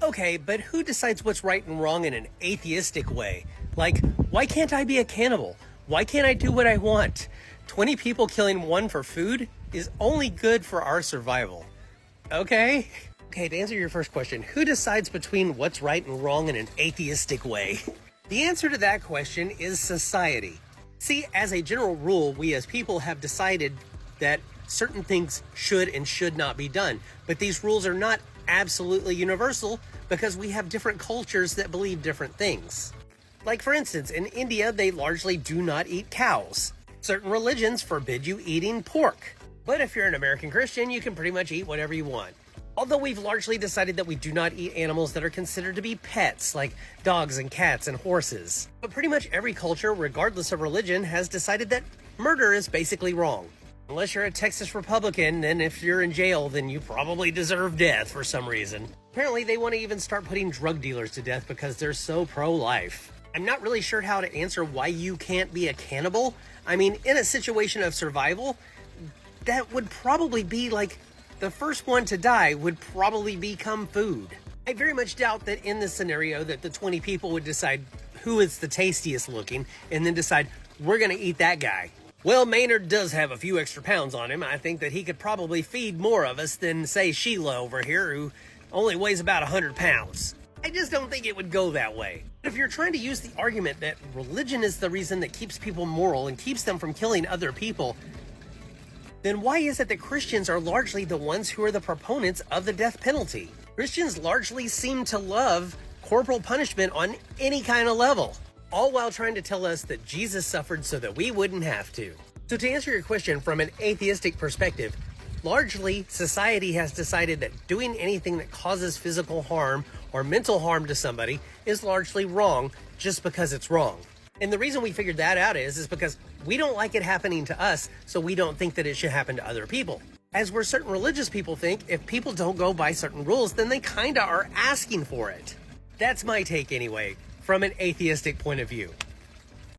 Okay, but who decides what's right and wrong in an atheistic way? Like, why can't I be a cannibal? Why can't I do what I want? 20 people killing one for food is only good for our survival. Okay? Okay, to answer your first question, who decides between what's right and wrong in an atheistic way? The answer to that question is society. See, as a general rule, we as people have decided that certain things should and should not be done. But these rules are not absolutely universal because we have different cultures that believe different things. Like for instance, in India, they largely do not eat cows. Certain religions forbid you eating pork. But if you're an American Christian, you can pretty much eat whatever you want. Although we've largely decided that we do not eat animals that are considered to be pets, like dogs and cats and horses. But pretty much every culture, regardless of religion, has decided that murder is basically wrong. Unless you're a Texas Republican, and if you're in jail, then you probably deserve death for some reason. Apparently, they want to even start putting drug dealers to death because they're so pro-life. I'm not really sure how to answer why you can't be a cannibal. I mean, in a situation of survival, that would probably be like the first one to die would probably become food. I very much doubt that in this scenario that the 20 people would decide who is the tastiest looking and then decide we're going to eat that guy. Well, Maynard does have a few extra pounds on him. I think that he could probably feed more of us than, say, Sheila over here, who only weighs about 100 pounds. I just don't think it would go that way. If you're trying to use the argument that religion is the reason that keeps people moral and keeps them from killing other people, then why is it that Christians are largely the ones who are the proponents of the death penalty? Christians largely seem to love corporal punishment on any kind of level, all while trying to tell us that Jesus suffered so that we wouldn't have to. So to answer your question from an atheistic perspective, largely society has decided that doing anything that causes physical harm or mental harm to somebody is largely wrong just because it's wrong. And the reason we figured that out is because we don't like it happening to us, so we don't think that it should happen to other people. As where certain religious people think, if people don't go by certain rules, then they kinda are asking for it. That's my take anyway, from an atheistic point of view.